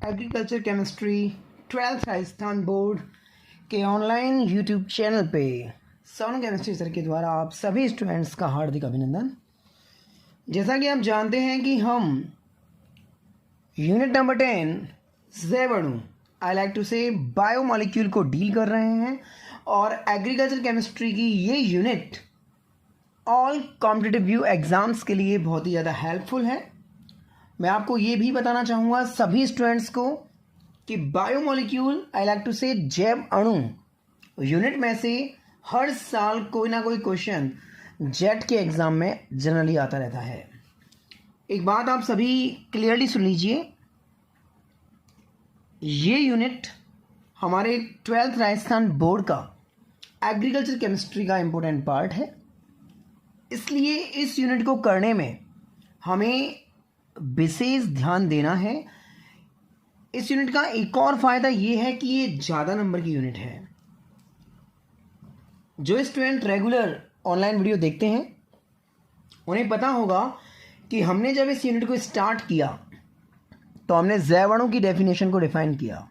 Agriculture chemistry 12th Rajasthan board के online YouTube channel पे Sonu chemistry sir के द्वारा आप सभी स्टूडेंट्स का हार्दिक अभिनंदन। जैसा कि आप जानते हैं कि हम यूनिट नंबर 10 जैवाणु I like to say biomolecule को डील कर रहे हैं और एग्रीकल्चर केमिस्ट्री की ये unit all competitive view exams के लिए बहुत ही ज़्यादा हेल्पफुल है। मैं आपको ये भी बताना चाहूँगा सभी स्टूडेंट्स को कि बायोमोलिक्यूल आई लाइक टू से जैव अणु यूनिट में से हर साल कोई ना कोई क्वेश्चन जेट के एग्ज़ाम में जनरली आता रहता है। एक बात आप सभी क्लियरली सुन लीजिए, ये यूनिट हमारे 12th राजस्थान बोर्ड का एग्रीकल्चर केमिस्ट्री का इम्पोर्टेंट पार्ट है, इसलिए इस यूनिट को करने में हमें विशेष ध्यान देना है। इस यूनिट का एक और फ़ायदा ये है कि ये ज़्यादा नंबर की यूनिट है। जो स्टूडेंट रेगुलर ऑनलाइन वीडियो देखते हैं उन्हें पता होगा कि हमने जब इस यूनिट को स्टार्ट किया तो हमने जैवाणु की डेफिनेशन को डिफाइन किया।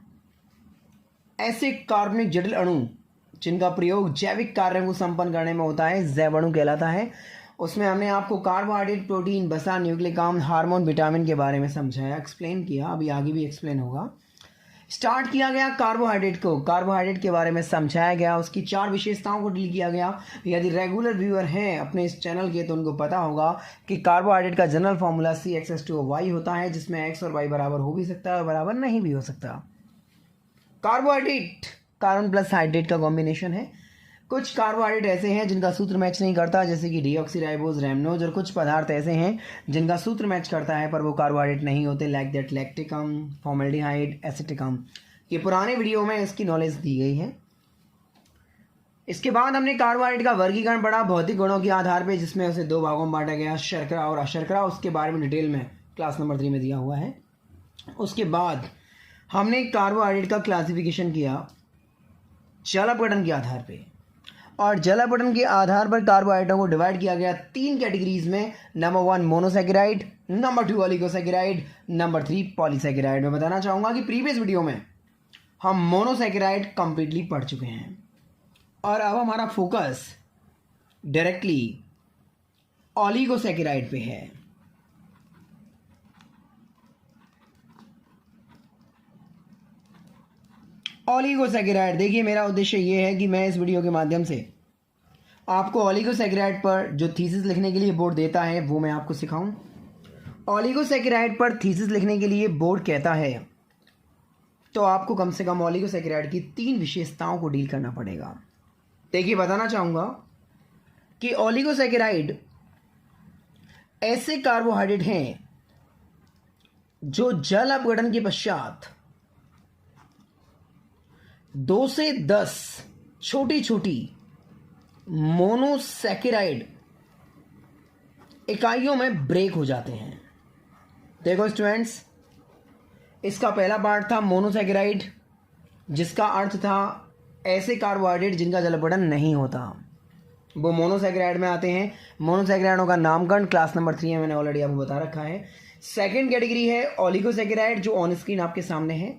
ऐसे कार्बनिक जटिल अणु जिनका प्रयोग जैविक कार्यों को संपन्न करने में होता है जैवाणु कहलाता है। उसमें हमने आपको कार्बोहाइड्रेट, प्रोटीन, वसा, न्यूक्लिक एसिड, हार्मोन, विटामिन के बारे में समझाया, एक्सप्लेन किया। अभी आगे भी एक्सप्लेन होगा। स्टार्ट किया गया कार्बोहाइड्रेट को, कार्बोहाइड्रेट के बारे में समझाया गया, उसकी 4 विशेषताओं को डील किया गया। यदि रेगुलर व्यूअर हैं अपने इस चैनल के तो उनको पता होगा कि कार्बोहाइड्रेट का जनरल फॉर्मूला CHH2O जिसमें x और y बराबर हो भी सकता है और बराबर नहीं भी हो सकता। कार्बोहाइड्रेट कार्बन प्लस हाइड्रेट का कॉम्बिनेशन है। कुछ कार्बोहाइड्रेट ऐसे हैं जिनका सूत्र मैच नहीं करता, जैसे कि डीऑक्सीराइबोज, रैमनोज, और कुछ पदार्थ ऐसे हैं जिनका सूत्र मैच करता है पर वो कार्बोहाइड्रेट नहीं होते, लाइक दैट लैक्टिकम, फॉर्मेल्डिहाइड, एसिटिकम। ये पुराने वीडियो में इसकी नॉलेज दी गई है। इसके बाद हमने कार्बोहाइड्रेट का वर्गीकरण पढ़ा भौतिक गुणों के आधार पर, जिसमें उसे 2 भागों में बांटा गया, शर्करा और अशर्करा। उसके बारे में डिटेल में क्लास नंबर 3 में दिया हुआ है। उसके बाद हमने कार्बोहाइड्रेट का क्लासिफिकेशन किया जल अपघटन के आधार पे, और जल अपघटन के आधार पर कार्बोहाइड्रेटों को डिवाइड किया गया 3 कैटेगरीज में। Number 1 monosaccharide, number 2 oligosaccharide, number 3 polysaccharide. मैं बताना चाहूँगा कि प्रीवियस वीडियो में हम मोनोसैकेराइड कंप्लीटली पढ़ चुके हैं और अब हमारा फोकस डायरेक्टली ओलिगोसैकेराइड पे है। ओलिगोसैकेराइड, देखिए मेरा उद्देश्य ये है कि मैं इस वीडियो के माध्यम से आपको ओलिगोसैकेराइड पर जो थीसिस लिखने के लिए बोर्ड देता है वो मैं आपको सिखाऊं। ओलिगोसैकेराइड पर थीसिस लिखने के लिए बोर्ड कहता है तो आपको कम से कम ओलिगोसैकेराइड की 3 विशेषताओं को डील करना पड़ेगा। देखिए बताना चाहूँगा कि ओलिगोसैकेराइड ऐसे कार्बोहाइड्रेट हैं जो जल अपघटन के पश्चात 2 से 10 छोटी छोटी मोनोसैकेराइड इकाइयों में ब्रेक हो जाते हैं। देखो स्टूडेंट्स, इसका पहला पार्ट था मोनोसैकेराइड, जिसका अर्थ था ऐसे कार्बोहाइड्रेट जिनका जल अपघटन नहीं होता, वो मोनोसैकेराइड में आते हैं। मोनोसैकेराइडों का नामकरण क्लास नंबर 3 में मैंने ऑलरेडी आपको बता रखा है। सेकेंड कैटेगरी है ओलिगोसैकेराइड, जो ऑन स्क्रीन आपके सामने है।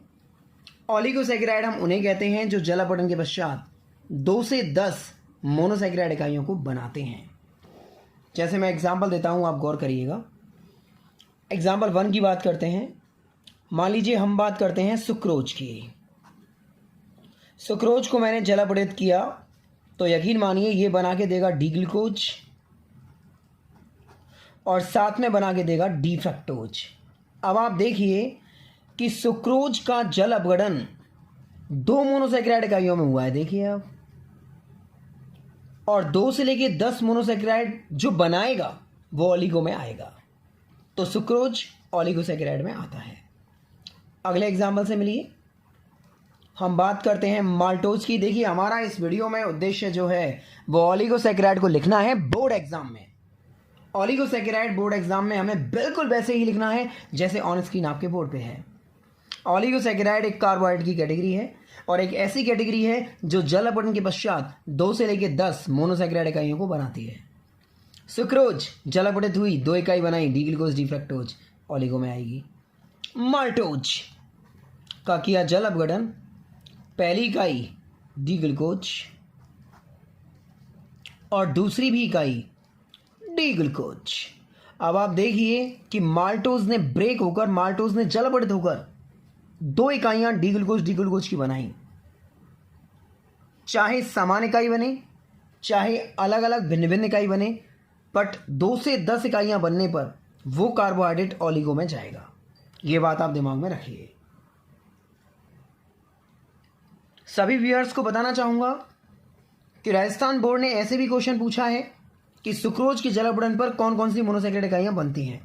ओलिगोसैकेराइड हम उन्हें कहते हैं जो जल अपघटन के पश्चात 2 से 10 मोनोसैकेराइड इकाइयों को बनाते हैं। जैसे मैं एग्जांपल देता हूं, आप गौर करिएगा। एग्जांपल 1 की बात करते हैं। मान लीजिए हम बात करते हैं सुक्रोज की। सुक्रोज को मैंने जल अपघटित किया तो यकीन मानिए ये बना के देगा डी ग्लूकोज और साथ में बना के देगा डी फ्रक्टोज। अब आप देखिए कि सुक्रोज का जल अपघटन 2 मोनोसैकेराइड इकाइयों में हुआ है, देखिए आप, और 2 से लेके 10 मोनोसैकेराइड जो बनाएगा वो ओलिगो में आएगा, तो सुक्रोज ओलिगोसैकेराइड में आता है। अगले एग्जाम्पल से मिलिए। हम बात करते हैं माल्टोज की। देखिए हमारा इस वीडियो में उद्देश्य जो है वो ओलिगोसैकेराइड को लिखना है बोर्ड एग्जाम में। ओलिगोसैकेराइड बोर्ड एग्जाम में हमें बिल्कुल वैसे ही लिखना है जैसे ऑन स्क्रीन आपके बोर्ड पे है। ओलिगोसैकेराइड एक कार्बोहाइड्रेट की कैटेगरी है और एक ऐसी कैटेगरी है जो जल अपघटन के पश्चात 2 से लेकर 10 मोनोसैकेराइड इकाइयों को बनाती है। सुक्रोज जल अपघटित हुई, 2 इकाई बनाई, D glucose D fructose, oligo में आएगी। माल्टोज का किया जल अपघटन, पहली इकाई डी ग्लूकोज और दूसरी भी इकाई डी ग्लूकोज। अब आप देखिए कि माल्टोज ने ब्रेक होकर, माल्टोज ने जल अपघटित होकर 2 इकाइयां डी ग्लूकोज की बनाई। चाहे समान इकाई बने, चाहे अलग अलग भिन्न भिन्न इकाई बने, बट 2 से 10 इकाइयां बनने पर वो कार्बोहाइड्रेट ओलिगो में जाएगा। ये बात आप दिमाग में रखिए। सभी व्यूअर्स को बताना चाहूंगा कि राजस्थान बोर्ड ने ऐसे भी क्वेश्चन पूछा है कि सुक्रोज की जल अपघटन पर कौन कौन सी मोनोसैकेराइड इकाइयां बनती हैं।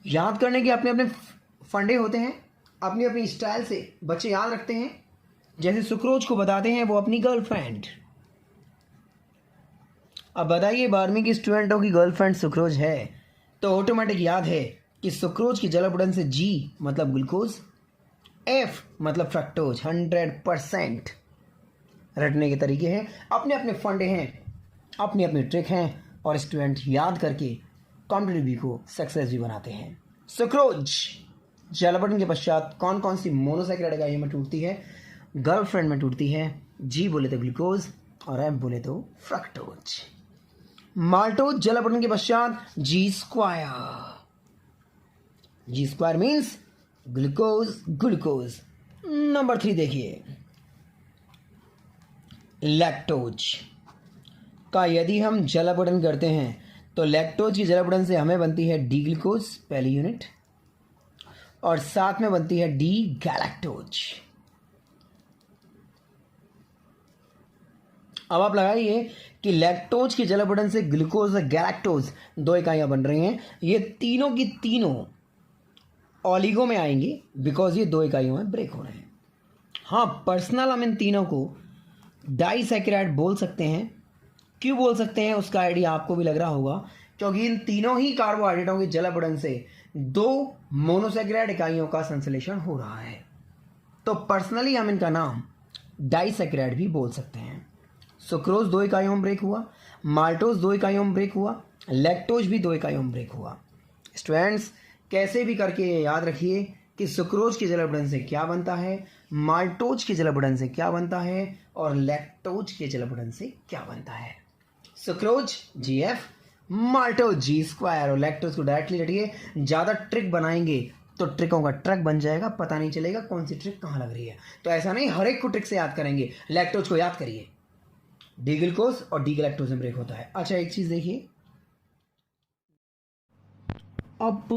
याद करने के अपने अपने फंडे होते हैं, अपनी अपनी स्टाइल से बच्चे याद रखते हैं। जैसे सुक्रोज को बताते हैं वो अपनी गर्लफ्रेंड। अब बताइए 12वीं की स्टूडेंटों की गर्लफ्रेंड सुक्रोज है तो ऑटोमेटिक याद है कि सुक्रोज की जल अपघटन से G मतलब ग्लूकोज, F मतलब फ्रक्टोज। 100% रटने के तरीके हैं, अपने अपने फंडे हैं, अपनी अपनी ट्रिक हैं और स्टूडेंट याद करके कॉम्पिटिटिव को सक्सेस भी बनाते हैं। सुक्रोज जल अपघटन के पश्चात कौन कौन सी मोनोसैकेराइड इकाइयों में टूटती है? गर्लफ्रेंड में टूटती है, G बोले तो ग्लूकोज और F बोले तो फ्रक्टोज। माल्टोज जल अपघटन के पश्चात G square means glucose. Number 3 देखिए, लैक्टोज का यदि हम जल अपघटन करते हैं तो लैक्टोज की जल अपघटन से हमें बनती है डी ग्लूकोज पहली यूनिट और साथ में बनती है डी गैलेक्टोज। अब आप लगाइए कि लैक्टोज की जल अपघटन से ग्लूकोज और गैलेक्टोज 2 इकाइयां बन रही हैं। ये तीनों की तीनों ओलिगो में आएंगी बिकॉज ये 2 इकाइयों में ब्रेक हो रहे हैं। हाँ, पर्सनल हम इन तीनों को डाइसैकेराइड बोल सकते हैं। क्यों बोल सकते हैं उसका आइडिया आपको भी लग रहा होगा, क्योंकि इन तीनों ही कार्बोहाइड्रेटों की जल अपघटन से 2 मोनोसैकेराइड इकाइयों का संश्लेषण हो रहा है। तो पर्सनली हम इनका नाम डाइसैकेराइड भी बोल सकते हैं। सुक्रोज 2 इकाइयों में ब्रेक हुआ, माल्टोज 2 इकाइयों में ब्रेक हुआ, लैक्टोज भी 2 इकाइयों में ब्रेक हुआ। स्टूडेंट्स कैसे भी करके याद रखिए कि सुक्रोज की जल अपघटन से क्या बनता है, माल्टोज की जल अपघटन से क्या बनता है और लैक्टोज के जल अपघटन से क्या बनता है। Sucrose GF, maltose G square और लैक्टोज को डायरेक्टली रटिए। ज़्यादा ट्रिक बनाएंगे तो ट्रिकों का ट्रक बन जाएगा, पता नहीं चलेगा कौन सी ट्रिक कहाँ लग रही है। तो ऐसा नहीं हर एक को ट्रिक से याद करेंगे। लैक्टोज को याद करिए, डी ग्लूकोज और डी गैलेक्टोज में ब्रेक होता है। अच्छा एक चीज़ देखिए, अब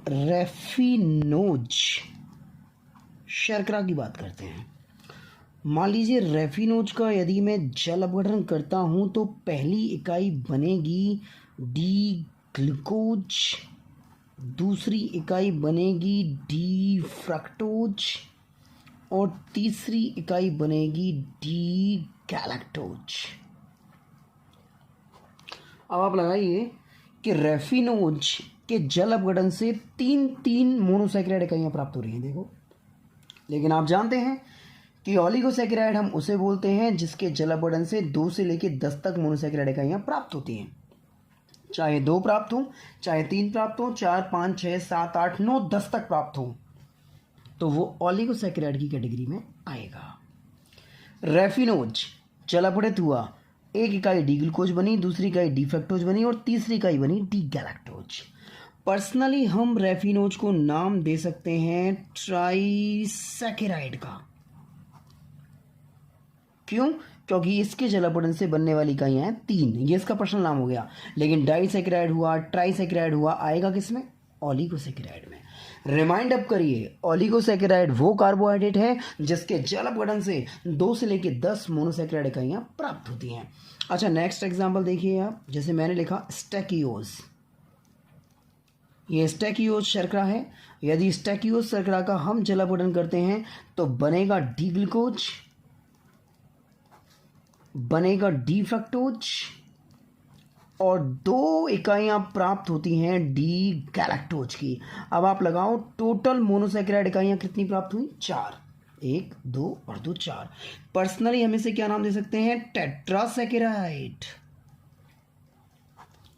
रेफिनोज शर्करा की बात करते हैं। मान लीजिए रेफिनोज का यदि मैं जल अपघटन करता हूं तो पहली इकाई बनेगी डी ग्लूकोज, दूसरी इकाई बनेगी डी फ्रक्टोज और तीसरी इकाई बनेगी डी गैलेक्टोज। अब आप लगाइए कि रेफिनोज के जल अपघटन से 3 मोनोसैकेराइड इकाइयां प्राप्त हो रही हैं। देखो, लेकिन आप जानते हैं कि ओलिगोसैकेराइड हम उसे बोलते हैं जिसके जल अपघटन से 2 से लेकर 10 तक मोनोसैकेराइड इकाइयां प्राप्त होती हैं। चाहे 2 प्राप्त हो, चाहे 3 प्राप्त हो, 4, 5, 6, 7, 8, 9, 10 तक प्राप्त हो, तो वो ओलिगोसैकेराइड की कैटेगरी में आएगा। रेफिनोज जल अपघटित हुआ, एक इकाई डी ग्लूकोज बनी, दूसरी इकाई डी फ्रक्टोज बनी और तीसरी इकाई बनी डी गैलेक्टोज। पर्सनली हम रेफिनोज को नाम दे सकते हैं ट्राइसैकेराइड का। क्यों? क्योंकि इसके जल अपघटन से बनने वाली इकाइयां हैं 3, ये इसका पर्सनल नाम हो गया। लेकिन डाइसैकेराइड हुआ, ट्राइसैकेराइड हुआ, आएगा किसमें? ओलिगोसैकेराइड में। रिमाइंड अप करिए, ओलिगोसैकेराइड वो कार्बोहाइड्रेट है जिसके जल अपघटन से 2 से लेकर 10 मोनोसैकेराइड इकाइयां प्राप्त होती हैं। अच्छा नेक्स्ट एग्जांपल देखिए आप, जैसे मैंने लिखा स्टैकियोज। ये स्टैकियोज शर्करा है। यदि स्टैकियोज शर्करा का हम जल अपघटन करते हैं तो बनेगा डी ग्लूकोज, बनेगा डी फ्रक्टोज और 2 इकाइयां प्राप्त होती हैं डी गैलेक्टोज की। अब आप लगाओ टोटल मोनोसैकेराइड इकाइयां कितनी प्राप्त हुई? 4। 1, 2 और 2, 4। पर्सनली हम इसे क्या नाम दे सकते हैं? टेट्रासैकेराइड,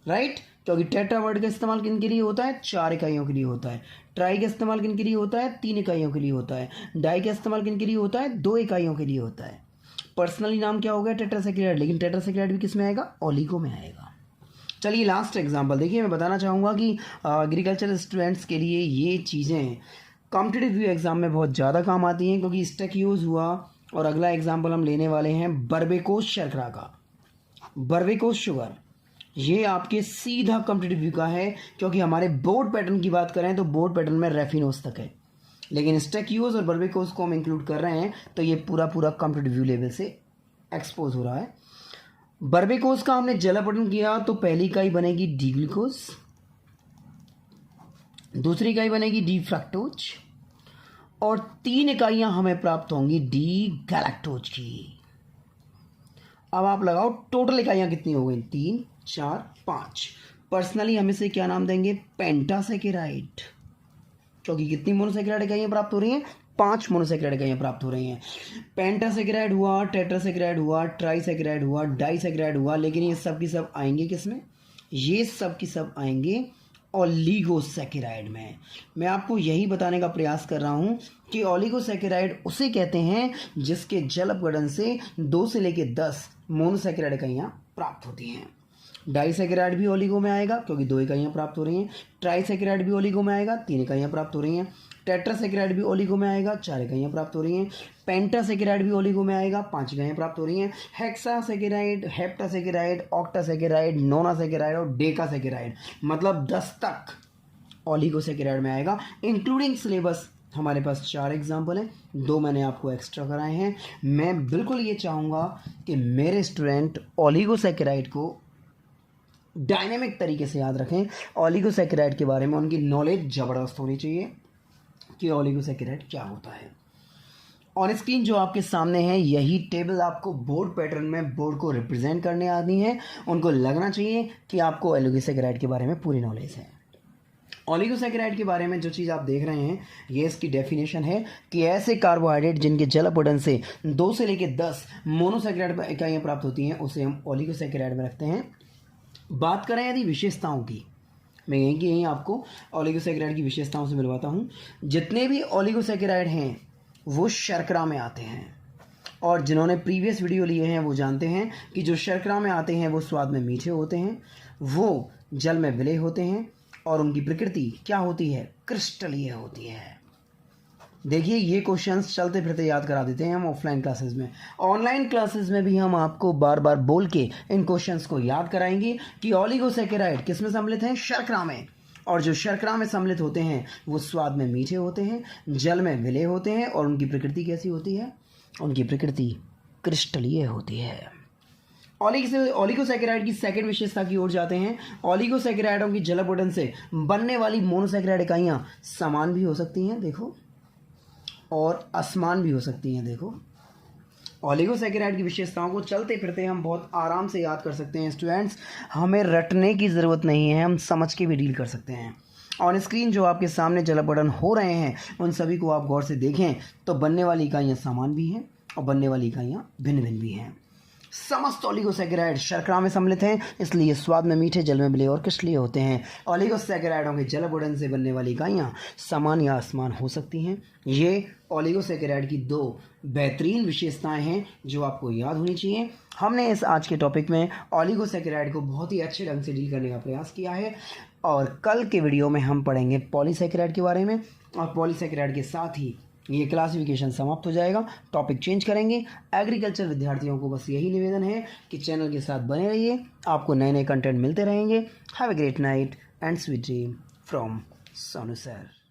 राइट। क्योंकि टेट्रा वर्ड का इस्तेमाल किन के लिए होता है? 4 इकाइयों के लिए होता है। ट्राई का इस्तेमाल किन के लिए होता है? 3 इकाइयों के लिए होता है। डाई का इस्तेमाल किन के लिए होता है? 2 इकाइयों के लिए होता है। पर्सनली नाम क्या हो गया? टेट्रासैकेराइड, लेकिन टेट्रासैकेराइड भी किस में आएगा? ओलिगो में आएगा। चलिए लास्ट एग्जाम्पल देखिए, मैं बताना चाहूँगा कि एग्रीकल्चर स्टूडेंट्स के लिए ये चीज़ें कॉम्पिटिटिव एग्जाम में बहुत ज़्यादा काम आती हैं, क्योंकि स्टेक्यूज हुआ और अगला एग्जाम्पल हम लेने वाले हैं बर्बेकोस शर्करा का, बर्बेकोस शुगर। ये आपके सीधा कॉम्पिटिटिव का है, क्योंकि हमारे बोर्ड पैटर्न की बात करें तो बोर्ड पैटर्न में रेफिनोस तक है, लेकिन स्टेक्यूज और बर्बेकोस को हम इंक्लूड कर रहे हैं तो ये पूरा कॉम्पिटिटिव लेवल से एक्सपोज हो रहा है। बर्बेकोस का हमने जल अपठन किया तो पहली इकाई बनेगी डी ग्लूकोज, दूसरी इकाई बनेगी डी फ्रक्टोज और 3 इकाइयां हमें प्राप्त होंगी डी गैलेक्टोज की। अब आप लगाओ टोटल इकाइयां कितनी हो गई? 3, 4, 5। पर्सनली हम इसे क्या नाम देंगे? पेंटासैकेराइड, क्योंकि कितनी मोनोसैकेराइड इकाइयां प्राप्त हो रही हैं? 5 मोनोसैकेराइड इकाइयां प्राप्त हो रही हैं। पेंटासैकेराइड हुआ, टेट्रासैकेराइड हुआ, ट्राइसैकेराइड हुआ, डाइसैकेराइड हुआ, लेकिन ये सब की सब आएंगे किसमें? ये सब की सब आएंगे ओलिगोसैकेराइड में। मैं आपको यही बताने का प्रयास कर रहा हूं कि ओलिगोसैकेराइड उसे कहते हैं जिसके जल अपघटन से 2 से लेकर 10 मोनोसैकेराइड इकाइयां प्राप्त होती हैं। डाइसैकेराइड भी ओलिगो में आएगा, क्योंकि 2 इकाइयां प्राप्त हो रही हैं। ट्राइसैकेराइड भी ओलिगो में आएगा, 3 इकाइयां प्राप्त हो रही हैं। टेट्रासैकेराइड भी ओलिगो में आएगा, 4 इकाइयां प्राप्त हो रही हैं। पेंटासैकेराइड भी ओलिगो में आएगा, 5 इकाइयां प्राप्त हो रही हैं। हेक्सासैकेराइड, हेप्टासैकेराइड, ऑक्टासैकेराइड, नोनासैकेराइड और डेकासैकेराइड, मतलब 10 तक ओलिगोसैकेराइड में आएगा। इंक्लूडिंग सिलेबस हमारे पास 4 एग्जाम्पल हैं, 2 मैंने आपको एक्स्ट्रा कराए हैं। मैं बिल्कुल ये चाहूँगा कि मेरे स्टूडेंट ओलिगोसैकेराइड को डायनेमिक तरीके से याद रखें। ओलिगोसैकेराइड के बारे में उनकी नॉलेज ज़बरदस्त होनी चाहिए कि ओलिगोसैकेराइड क्या होता है। ऑन स्क्रीन जो आपके सामने है, यही टेबल आपको बोर्ड पैटर्न में बोर्ड को रिप्रेजेंट करने आती है। उनको लगना चाहिए कि आपको ओलिगोसैकेराइड के बारे में पूरी नॉलेज है। ओलिगोसैकेराइड के बारे में जो चीज़ आप देख रहे हैं, ये इसकी डेफिनेशन है कि ऐसे कार्बोहाइड्रेट जिनके जल अपघटन से 2 से लेकर 10 मोनोसैकेराइड इकाइयाँ प्राप्त होती हैं, उसे हम ओलिगोसैकेराइड में रखते हैं। बात करें यदि विशेषताओं की, मैं यहीं आपको ओलिगोसैकेराइड की विशेषताओं से मिलवाता हूँ। जितने भी ओलिगोसैकेराइड हैं वो शर्करा में आते हैं, और जिन्होंने प्रीवियस वीडियो लिए हैं वो जानते हैं कि जो शर्करा में आते हैं वो स्वाद में मीठे होते हैं, वो जल में विलय होते हैं, और उनकी प्रकृति क्या होती है? क्रिस्टलीय होती है। देखिए, ये क्वेश्चंस चलते फिरते याद करा देते हैं हम ऑफलाइन क्लासेस में। ऑनलाइन क्लासेस में भी हम आपको बार बार बोल के इन क्वेश्चंस को याद कराएंगे कि ओलिगोसैकेराइड किस में सम्मिलित हैं? शर्करा में। और जो शर्करा में सम्मिलित होते हैं वो स्वाद में मीठे होते हैं, जल में विलय होते हैं, और उनकी प्रकृति कैसी होती है? उनकी प्रकृति क्रिस्टलीय होती है। ओलिगोसैकेराइड की सेकंड विशेषता की ओर जाते हैं। ओलिगोसैकेराइडों की जल अपघटन से बनने वाली मोनोसैकेराइड इकाइयाँ समान भी हो सकती हैं, देखो, और असमान भी हो सकती हैं, देखो। ओलिगोसैकेराइड की विशेषताओं को चलते फिरते हम बहुत आराम से याद कर सकते हैं स्टूडेंट्स। हमें रटने की ज़रूरत नहीं है, हम समझ के भी डील कर सकते हैं। ऑन स्क्रीन जो आपके सामने जल अपघटन हो रहे हैं उन सभी को आप गौर से देखें तो बनने वाली इकाइयाँ समान भी हैं और बनने वाली इकाइयाँ भिन्न भिन्न भी हैं। समस्त ओलिगोसैकेराइड शर्करा में सम्मिलित हैं, इसलिए स्वाद में मीठे, जल में विलय और क्रिस्टलीय होते हैं। ओलिगोसैकेराइडों के जल अपघटन से बनने वाली इकाइयाँ समान या असमान हो सकती हैं। ये ओलिगोसैकेराइड की 2 बेहतरीन विशेषताएं हैं जो आपको याद होनी चाहिए। हमने इस आज के टॉपिक में ओलिगोसैकेराइड को बहुत ही अच्छे ढंग से डील करने का प्रयास किया है, और कल के वीडियो में हम पढ़ेंगे पॉलीसैकेराइड के बारे में, और पॉलीसैकेराइड के साथ ही ये क्लासिफिकेशन समाप्त हो जाएगा, टॉपिक चेंज करेंगे। एग्रीकल्चर विद्यार्थियों को बस यही निवेदन है कि चैनल के साथ बने रहिए, आपको नए नए कंटेंट मिलते रहेंगे। Have a great night and sweet dream from Sonu sir.